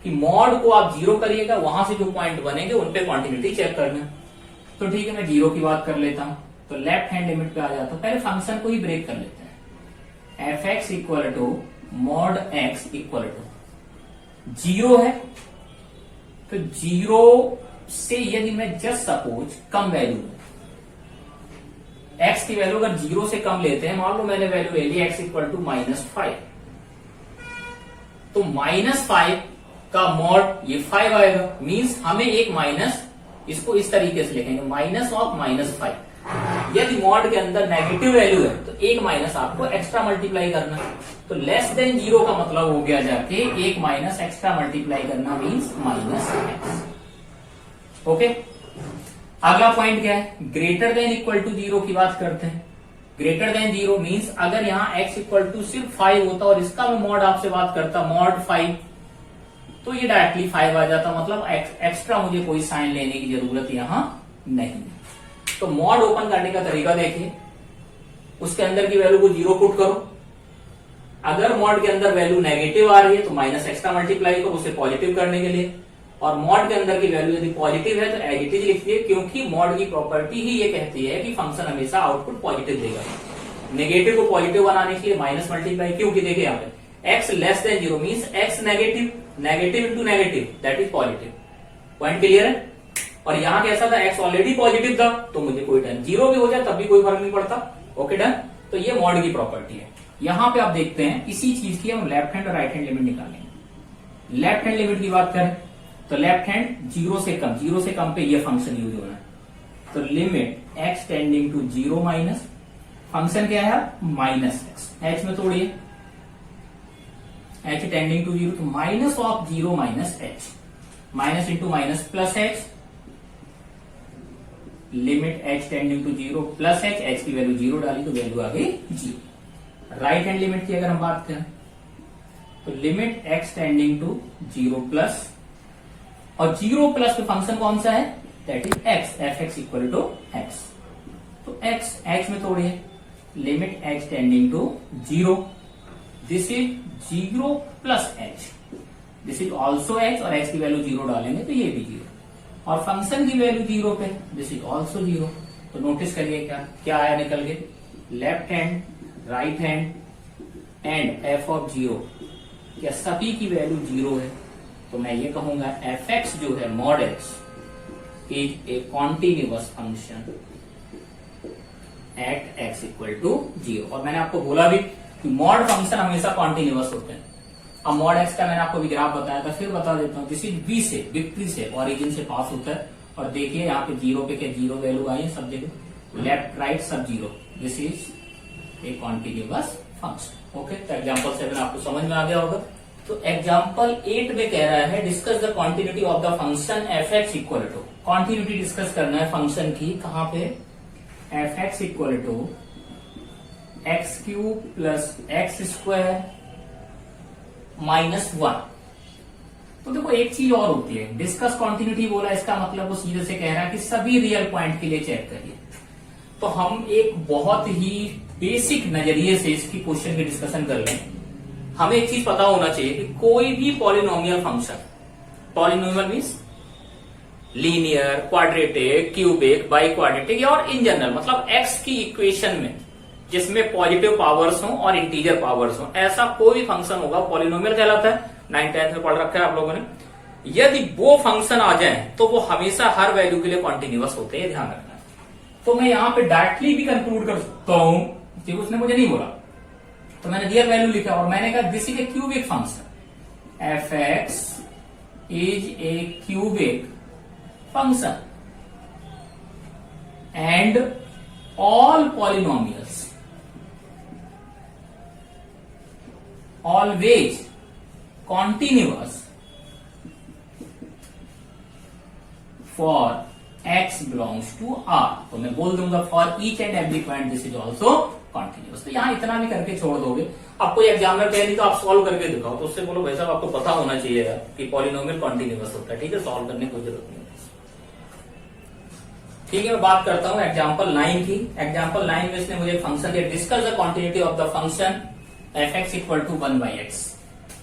कि मॉड को आप 0 करिएगा, वहां से जो पॉइंट बनेंगे उन पे कॉन्टिन्यूटी चेक करना। तो ठीक है, मैं 0 की बात कर लेता हूं, तो लेफ्ट हैंड लिमिट पे आ जाता हूं। पहले फंक्शन को ही ब्रेक कर लेते हैं, f x equal to mod x equal to 0 है, तो 0 से यदि मैं जस्ट सपोज कम वैल्यू, एक्स की वैल्यू अगर 0 से कम लेते हैं, मान लो मैंने वैल्यू ले ली एक्स इक्वल टू -5, तो -5 का मॉड ये 5 आएगा, मींस हमें एक माइनस, इसको इस तरीके से लिखेंगे माइनस ऑफ -5, यदि मॉड के अंदर नेगेटिव वैल्यू है तो एक माइनस आपको एक्स्ट्रा मल्टीप्लाई करना, तो लेस देन 0 का मतलब हो गया जाके एक माइनस एक्स्ट्रा मल्टीप्लाई करना मीन्स माइनस एक्स। ओके, अगला पॉइंट क्या है, ग्रेटर देन इक्वल टू 0 की बात करते हैं। ग्रेटर देन 0 मीन्स अगर यहाँ x इक्वल टू सिर्फ 5 होता और इसका मैं मॉड आपसे बात करता मॉड 5, तो ये डायरेक्टली 5 आ जाता, मतलब एक्स्ट्रा मुझे कोई साइन लेने की जरूरत यहां नहीं है। तो मॉड ओपन करने का तरीका देखिए, उसके अंदर की वैल्यू को 0 पुट करो, अगर मॉड के अंदर वैल्यू नेगेटिव आ रही है तो माइनस एक्स्ट्रा मल्टीप्लाई करो उसे पॉजिटिव करने के लिए, और मॉड के अंदर की वैल्यू यदि पॉजिटिव है तो एज इट इज लिखिए, क्योंकि मॉड की प्रॉपर्टी ही ये कहती है कि फंक्शन हमेशा आउटपुट पॉजिटिव देगा। नेगेटिव को पॉजिटिव बनाने के लिए माइनस मल्टीप्लाई, क्योंकि देखिए यहाँ पे x less then 0 means x negative, negative into negative that is positive. Point clear है? और यहाँ कैसा था, x ऑलरेडी पॉजिटिव था तो मुझे कोई डन, 0 भी हो जाए तब भी कोई फर्क नहीं पड़ता। ओके डन, तो ये मॉड की प्रॉपर्टी है। यहाँ पे आप देखते हैं इसी चीज की हम लेफ्ट हैंड और राइट हैंड लिमिट निकालेंगे। लेफ्ट हैंड लिमिट की बात करें तो लेफ्ट हैंड 0 से कम, 0 से कम पे ये फंक्शन यूज होना है, तो limit x tending to 0 minus function क्या है माइनस एक्स, h में तोड़िए h टेंडिंग टू 0 तो minus of 0 minus h, minus into minus plus h, limit h tending to 0 plus h की वैल्यू 0 डाली तो वैल्यू आ गई 0। राइट हैंड लिमिट की अगर हम बात करें तो limit x tending to 0 plus, और 0 प्लस में फंक्शन कौन सा है that is x, fx equal to x, तो x h में तोड़िए, limit h tending to 0, this is 0 plus h, this is also h, और h की वैल्यू 0 डालेंगे तो ये भी 0, और फंक्शन की वैल्यू 0 पे, दिस इज ऑल्सो 0। तो नोटिस करिए क्या क्या आया निकल के, left hand right hand and f of 0 क्या सभी की वैल्यू 0 है, तो मैं ये कहूंगा fx जो है mod x is a continuous function at x equal to 0। और मैंने आपको बोला भी कि मॉड फंक्शन हमेशा कॉन्टिन्यूअस होते हैं। अब मॉड x का मैंने आपको भी ग्राफ बताया था, फिर बता देता हूं, दिस इज b से, विक्ट्री से, ओरिजिन से पास होता है, और देखिए यहाँ पे 0 पे क्या 0 वैल्यू आई है सब जगह, लेफ्ट राइट सब 0, this is a continuous function. Okay, तो एग्जाम्पल 7 आपको समझ में आ गया होगा। तो एग्जाम्पल 8 में कह रहा है discuss the quantity of the function fx equal to, quantity discuss करना है फंक्शन की, कहां पे fx equal to x cube plus x square minus 1। तो देखो एक चीज और होती है, डिस्कस क्वांटिटी बोला, इसका मतलब वो सीधे से कह रहा है कि सभी रियल पॉइंट के लिए चेक करिए। तो हम एक बहुत ही बेसिक नजरिए से इसकी क्वेश्चन की डिस्कशन कर लें। हमें एक चीज पता होना चाहिए कि कोई भी polynomial function, polynomial means linear, quadratic, cubic, by quadratic, और इन जनरल मतलब एक्स की इक्वेशन में जिसमें पॉजिटिव पावर्स हो और इंटीजर पावर्स हो, ऐसा कोई भी फंक्शन होगा पॉलिनोमियल कहलाता है। 9th-10th में पढ़ रखा है आप लोगों ने। यदि वो फंक्शन आ जाए तो वो हमेशा हर वैल्यू के लिए कॉन्टिन्यूअस होते हैं, ध्यान रखना। तो मैं यहां पे डायरेक्टली भी कंक्लूड कर सकता हूं, क्योंकि उसने मुझे नहीं बोला, तो मैंने रियल वैल्यू लिखा और मैंने कहा this is a cubic function, fx is a cubic function and all polynomials always continuous for x belongs to r। तो मैं बोल दूंगा for each and every point this is also continuous. तो यहां इतना भी करके छोड़ दोगे। अब कोई एग्जामिनर कह नहीं तो आप सॉल्व करके दिखाओ, तो उससे बोलो भाई साहब आपको पता होना चाहिए यार कि पॉलिनोमियल कॉन्टिन्यूअस होता है, ठीक है, सॉल्व करने की कोई जरूरत नहीं है। ठीक है, मैं बात करता हूं एग्जाम्पल 9 की। एग्जाम्पल 9 में इसने मुझे फंक्शन दिया, discuss the quantity of the function fx equal to 1/x।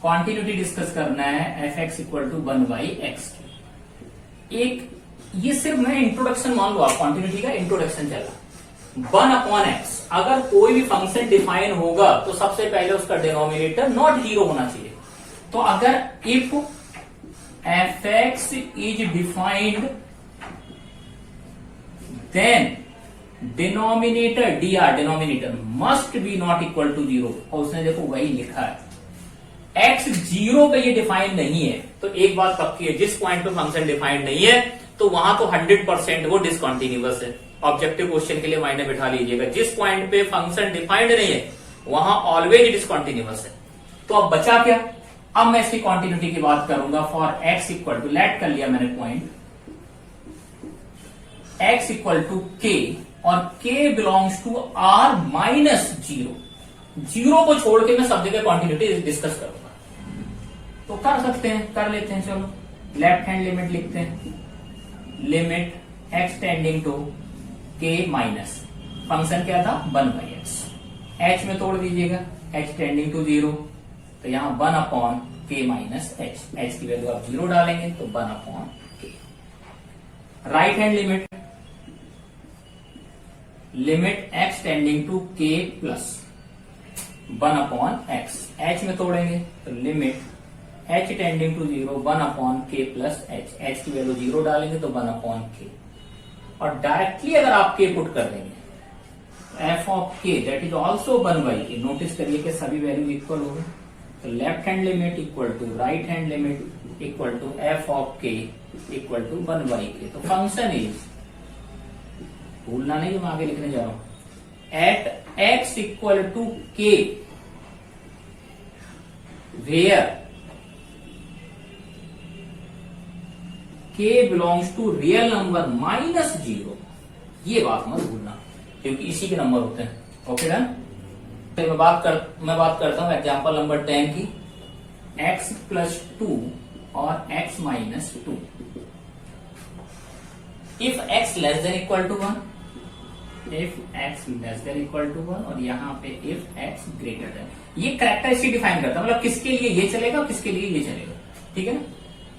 Quantity discuss करना है fx इक्वल टू 1/x की। एक ये सिर्फ मैं इंट्रोडक्शन मान लो, आप क्वांटिटी का इंट्रोडक्शन चला। 1/x अगर कोई भी फंक्शन डिफाइन होगा तो सबसे पहले उसका डिनोमिनेटर नॉट 0 होना चाहिए। तो अगर if fx is defined then denominator dr, denominator must be not equal to 0। और उसने देखो वही लिखा है, x 0 पे ये डिफाइंड नहीं है। तो एक बात पक्की है, जिस पॉइंट पे फंक्शन डिफाइंड नहीं है तो वहां तो 100% वो डिसकंटिन्यूअस है। ऑब्जेक्टिव क्वेश्चन के लिए माइंड में बिठा लीजिएगा, जिस पॉइंट पे फंक्शन डिफाइंड नहीं है वहां ऑलवेज इट इज कॉन्टिन्यूअस है। तो अब बचा क्या, अब मैं इसकी कॉन्टिन्यूटी की बात करूंगा। For x equal to, let कर लिया मैंने point, x equal to k और k belongs to R minus zero. Zero को छोड़ के मैं सब जगह कॉन्टिन्यूटी डिस्कस करूंगा। तो कर सकते हैं, कर लेते हैं। चलो लेफ्ट हैंड लिमिट लिखते हैं, लिमिट एक्स टेंडिंग टू के माइनस, फंक्शन क्या था 1/x, h में तोड़ दीजिएगा, h टेंडिंग टू 0, तो यहां 1 अपॉन के माइनस h की वैल्यू आप 0 डालेंगे तो 1 upon k. Right hand limit, limit x tending to k plus 1 upon x, h में तोड़ेंगे तो limit h tending to 0 1 upon k plus h की वैल्यू 0 डालेंगे तो 1 अपॉन के। और डायरेक्टली अगर आप k पुट कर देंगे f of k that is also 1/k, notice करिए कि सभी वैल्यू इक्वल हो गए। तो left hand limit equal to right hand limit equal to f of k equal to 1/k। तो फंक्शन इज, भूलना नहीं मैं आगे लिखने जा रहा हूं, at x equal to k where k belongs to real number minus 0। ये बात मत भूलना क्योंकि इसी के नंबर होते हैं। Okay done. तो मैं बात करता हूं एग्जांपल नंबर 10 की, x प्लस 2 और x minus 2। If x less than equal to 1, if x less than equal to 1 और यहाँ पे इफ x ग्रेटर देन, ये कैरेक्टरिस्टिक डिफाइन करता है, मतलब किसके लिए ये चलेगा किसके लिए ये चलेगा। ठीक है ना।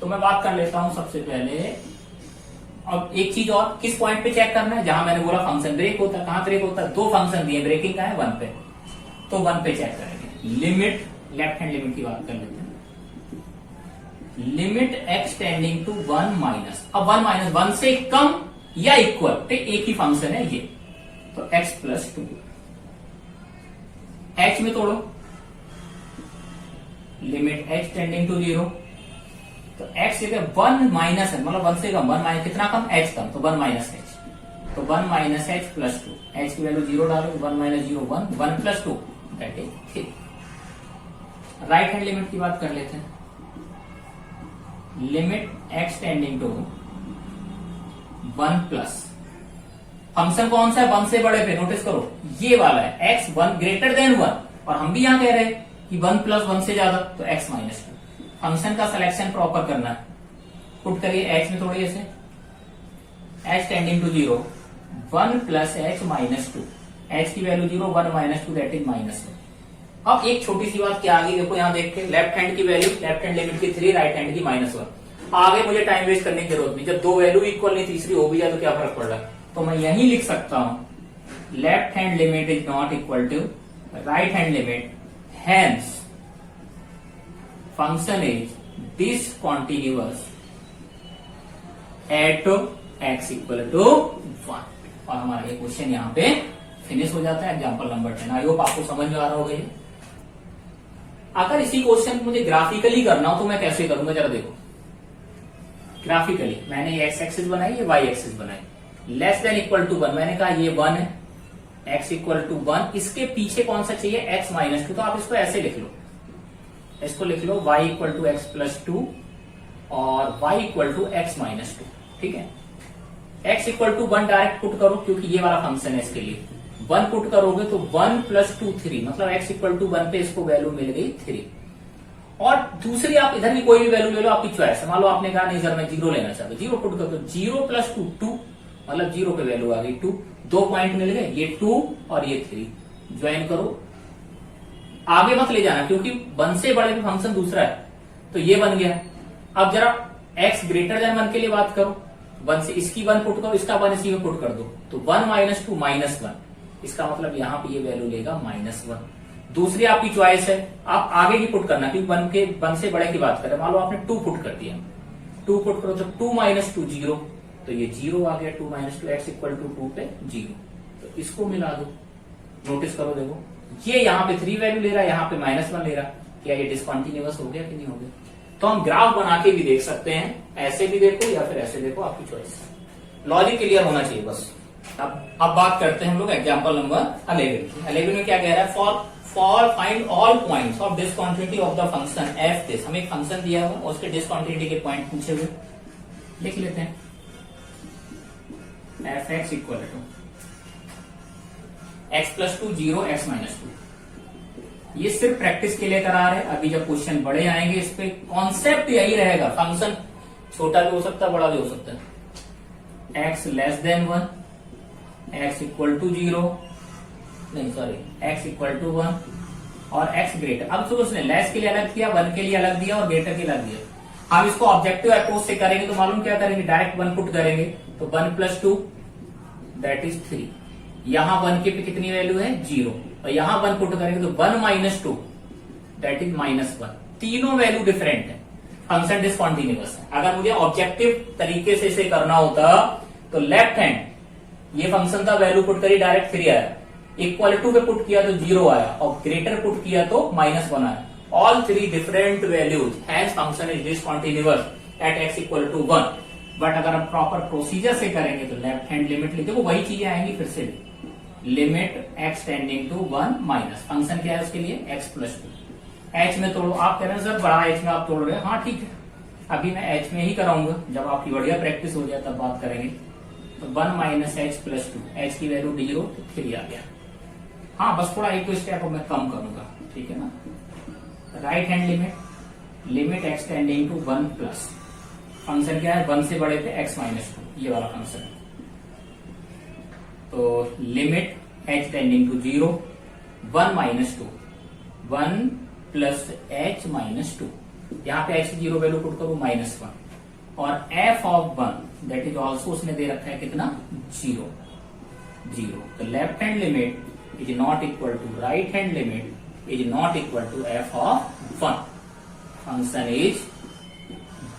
तो मैं बात कर लेता हूं सबसे पहले। अब एक चीज और, किस पॉइंट पे चेक करना है, जहां मैंने बोला फंक्शन ब्रेक होता है। कहां ब्रेक होता है, दो फंक्शन दिए, ब्रेकिंग का है 1 पे, तो 1 पे चेक करेंगे। लिमिट, लेफ्ट हैंड लिमिट की बात कर लेते हैं, limit x tending to 1 minus, अब 1 माइनस 1 से कम या इक्वल, तो एक ही फंक्शन है ये, तो x प्लस 2, h में तोड़ो, लिमिट h टेंडिंग टू 0, तो x जगह 1 माइनस है, मतलब 1 से कम, 1 माइनस कितना कम, h कम, तो 1 माइनस h, तो 1 माइनस h प्लस 2, h की वैल्यू 0 डालो, 1 minus 0 1, 1 plus 2 that is 3। Right hand limit की बात कर लेते हैं, limit x tending to 1 plus, function कौन सा है 1 से बड़े पे, नोटिस करो ये वाला है, x 1 ग्रेटर देन 1, और हम भी यहां कह रहे हैं कि 1 प्लस 1 से ज्यादा, तो x माइनस 2। फंक्शन का सिलेक्शन प्रॉपर करना है, पुट करिए h में थोड़ी ऐसे, h tending to 0 1 plus h minus 2, h की value 0 1 minus 2 that is minus 1। अब एक छोटी सी बात क्या आ गई, देखो यहां देख के, लेफ्ट हैंड की वैल्यू, लेफ्ट हैंड लिमिट की 3, राइट हैंड की -1। आगे मुझे टाइम वेस्ट करने की जरूरत नहीं, जब दो वैल्यू इक्वल नहीं तीसरी हो भी जाए तो क्या फर्क पड़ रहा है। तो मैं यही लिख सकता हूं, left hand limit is not equal to right hand limit, hence function is discontinuous at x equal to 1। और हमारा ये क्वेश्चन यहां पे फिनिश हो जाता है, एग्जांपल नंबर 10। आई होप आपको समझ में आ रहा होगा ये। अगर इसी क्वेश्चन को मुझे ग्राफिकली करना हो तो मैं कैसे करूंगा, जरा देखो। ग्राफिकली मैंने ये x एक्सिस बनाई, ये y एक्सिस बनाई, लेस देन इक्वल टू 1, मैंने कहा ये 1 है, x इक्वल टू 1, इसके पीछे कौन सा चाहिए x माइनस 2, तो आप इसको ऐसे लिख लो, इसको लिख लो y equal to x plus 2 और y equal to x minus 2। ठीक है, x equal to 1 direct put करो क्योंकि ये वाला फंक्शन है, इसके लिए 1 पुट करोगे तो 1 प्लस 2 3, मतलब x इक्वल टू 1 पे इसको वैल्यू मिल गई 3। और दूसरी आप इधर की कोई भी वैल्यू ले लो, आपकी चॉइस है। मान लो आपने कहा नहीं सर मैं 0 लेना चाहता, 0 पुट करो, तो 0 प्लस 2 2, मतलब 0 पे वैल्यू आ गई 2, 2 पॉइंट मिल गए, ये 2 और ये 3, ज्वाइन करो। आगे मत ले जाना क्योंकि 1 से बड़े पे फंक्शन दूसरा है, तो ये बन गया। अब जरा x ग्रेटर देन 1 के लिए बात करो, 1 से इसकी 1 पुट करो, इसका 1 इसी में पुट कर दो, तो 1 माइनस 2 -1, इसका मतलब यहां पे ये वैल्यू लेगा -1। दूसरी आपकी चॉइस है, आप आगे की पुट करना, क्योंकि 1 से बड़े की बात करें, मान लो आपने 2 पुट कर दिया, 2 पुट करो तो 2 माइनस 2 0, तो ये 0 आ गया, 2 माइनस 2 x इक्वल टू 2 पे 0, तो इसको मिला दो। नोटिस करो, देखो ये यहाँ पे 3 वैल्यू ले रहा है, यहाँ पे -1 ले रहा, क्या ये डिसकंटीन्यूअस हो गया कि नहीं हो गया। तो हम ग्राफ बना के भी देख सकते हैं, ऐसे भी देखो या फिर ऐसे देखो, आपकी चॉइस। लॉजिक क्लियर होना चाहिए बस। अब बात करते हैं हम लोग एग्जांपल नंबर 11 11 में क्या कह रहा है, for find all points of discontinuity of the function F this. हमें एक फंक्शन दिया हुआ और उसके डिसकंटिन्यूटी के पॉइंट पूछे हुए, लिख लेते हैं f x equal to x plus 2 0 x minus 2। ये सिर्फ प्रैक्टिस के लिए करा रहे हैं, अभी जब क्वेश्चन बड़े आएंगे इस पे कॉन्सेप्ट यही रहेगा। फंक्शन छोटा भी हो सकता है, बड़ा भी हो सकता है। X less than 1, x equal to 0, नहीं सॉरी एक्स इक्वल टू 1 और एक्स ग्रेटर। अब तो उसने लेस के लिए अलग किया, 1 के लिए अलग दिया और ग्रेटर के लिए अलग दिया। हम इसको ऑब्जेक्टिव अप्रोच से करेंगे तो मालूम क्या करेंगे, डायरेक्ट 1 पुट करेंगे तो 1 प्लस 2 दैट इज 3। यहां 1 के पे कितनी वैल्यू है 0 और यहां 1 पुट करेंगे तो 1 माइनस 2 दैट इज -1। तीनों वैल्यू डिफरेंट है, फंक्शन डिसकंटीन्यूअस है। अगर मुझे ऑब्जेक्टिव तरीके से इसे करना होता तो लेफ्ट हैंड ये फंक्शन का वैल्यू पुट करी डायरेक्ट 3 आया, इक्वल टू पे पुट किया तो 0 आया और ग्रेटर पुट किया तो -1 आया। All 3 different values, hence function is discontinuous at x equal to 1। But अगर हम प्रॉपर प्रोसीजर से करेंगे तो लेफ्ट हैंड लिमिट लिखे, वो वही चीजें आएंगी फिर से, limit x tending to 1 minus function क्या है उसके लिए एक्स प्लस 2। एच में तोड़ो, आप कह रहे हैं सर बड़ा एच में आप तोड़ रहे हैं, हाँ ठीक है, अभी मैं एच में ही कराऊंगा, जब आपकी बढ़िया प्रैक्टिस हो जाए तब बात करेंगे। तो 1 माइनस एक्स प्लस 2, एच की वैल्यू 0 तो 3 आ गया। हाँ बस थोड़ा एक दो स्टेप मैं कम करूंगा, ठीक है ना। Right hand limit x tending to 1 plus function क्या है 1 से बड़े पे एक्स माइनस 2, ये वाला फंक्शन। तो limit h tending to 0 1 minus 2 1 plus h minus 2, यहाँ पे एच की 0 वैल्यू पुट करूं -1 और f of 1 that is also उसने दे रखा है कितना 0 0। तो left hand limit is not equal to right hand limit is not equal to f of 1। Function is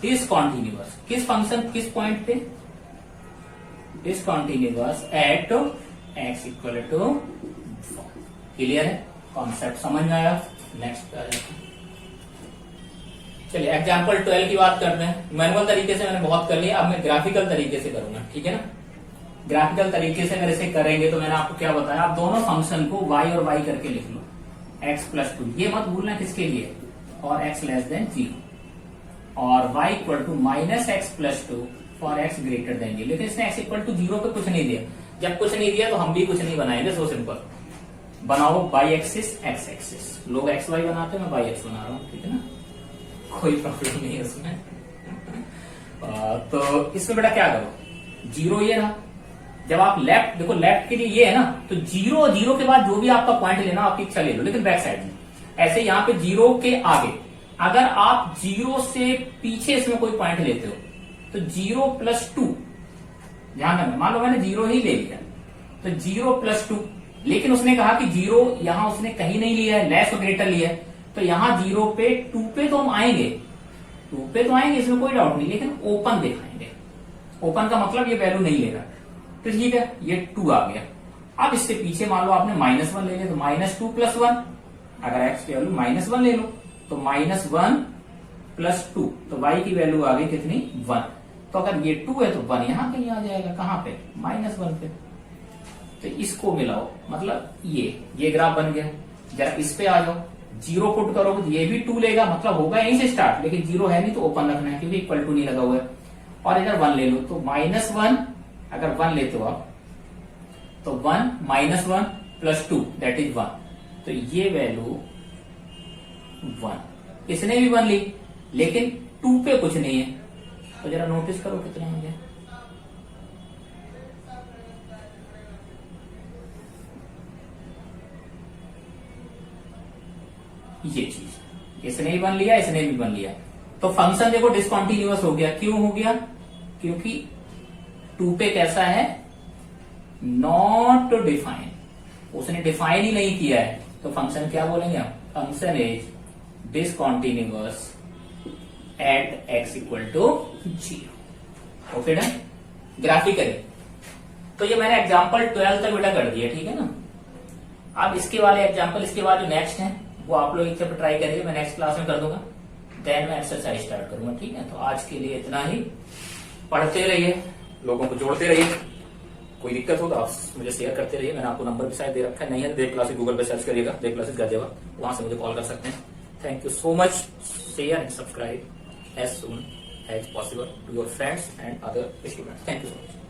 discontinuous. किस फंक्शन किस पॉइंट पे, discontinuous at x equal to 1। Clear है, कॉन्सेप्ट समझ में आया। नेक्स्ट चलिए एग्जाम्पल 12 की बात करते हैं। मैनुअल तरीके से मैंने बहुत कर लिया, अब मैं ग्राफिकल तरीके से करूंगा, ठीक है ना। ग्राफिकल तरीके से अगर इसे करेंगे तो मैंने आपको क्या बताया, आप दोनों फंक्शन को y और y करके लिख लो, x प्लस 2, ये मत भूलना किसके लिए, और x लेस देन 0 और y equal to minus x plus 2 for x greater than 0। लेकिन इसने x इक्वल टू 0 पे कुछ नहीं दिया, जब कुछ नहीं दिया तो हम भी कुछ नहीं बनाएंगे। सो सिंपल, बनाओ बाई एक्सिस एक्स एक्सिस, लोग एक्स वाई बनाते हैं, मैं बाई एक्स बना रहा हूँ, ठीक है ना, कोई प्रॉब्लम नहीं है उसमें। तो इसमें बेटा क्या करो, 0 ये रहा, जब आप लेफ्ट देखो, लेफ्ट के लिए ये है ना, तो 0 0 के बाद जो भी आपका पॉइंट लेना आपकी इच्छा ले लो, लेकिन बैक साइड में। ऐसे यहाँ पे 0 के आगे अगर आप 0 से पीछे इसमें कोई पॉइंट लेते हो तो 0 प्लस 2, ध्यान रखना, मान लो मैंने 0 ही ले लिया तो 0 प्लस 2, लेकिन उसने कहा कि 0 यहां उसने कहीं नहीं लिया है, लेस और ग्रेटर लिया है, तो यहां 0 पे 2 पे तो हम आएंगे, 2 पे तो आएंगे, इसमें कोई डाउट नहीं, लेकिन ओपन दिखाएंगे। ओपन का मतलब ये वैल्यू नहीं लेगा, तो ठीक है ये 2 आ गया। अब इससे पीछे मान लो आपने -1 ले लिया तो -2 प्लस 1, अगर एक्स की वैल्यू -1 ले लो तो -1 प्लस 2, तो y की वैल्यू आ गई कितनी 1। तो अगर ये 2 है तो 1 यहां कहीं आ जाएगा, कहां पे -1 पे। तो इसको मिलाओ, मतलब ये ग्राफ बन गया। जरा इस पे आ जाओ, 0 पुट करोगे तो ये भी 2 लेगा, मतलब होगा यहीं से स्टार्ट, लेकिन 0 है नहीं तो ओपन रखना है क्योंकि इक्वल टू नहीं लगा हुआ है। और इधर 1 ले लो तो -1, अगर 1 लेते हो आप तो 1 -1 प्लस 2 दैट इज 1, तो ये वैल्यू 1। इसने भी 1 ली लेकिन 2 पे कुछ नहीं है, तो जरा नोटिस करो कितने होंगे, ये चीज, इसने भी 1 लिया, इसने भी 1 लिया, तो फंक्शन देखो डिसकंटीन्यूअस हो गया। क्यों हो गया, क्योंकि 2 पे कैसा है नॉट डिफाइन, उसने डिफाइन ही नहीं किया है, तो फंक्शन क्या बोलेंगे हम, function is discontinuous at x equal to 0। Okay done, graphically. तो ये मैंने एग्जांपल 12 तक बेटा कर दिया, ठीक है ना। अब इसके वाले एग्जांपल, इसके बाद जो नेक्स्ट है वो आप लोग एक चैप्टर ट्राई करिए, मैं नेक्स्ट क्लास में कर दूंगा, देन मैं एक्सरसाइज स्टार्ट करूंगा, ठीक है। तो आज के लिए इतना ही, पढ़ते रहिए, लोगों को जोड़ते रहिए, कोई दिक्कत हो तो आप मुझे शेयर करते रहिए। मैंने आपको नंबर भी शायद दे रखा है, नहीं है देव क्लासेस गूगल पे सर्च करिएगा, देव क्लासेस गाजियाबाद, वहां से मुझे कॉल कर सकते हैं। Thank you so much. Share and subscribe as soon as possible to your friends and other students. Thank you so much.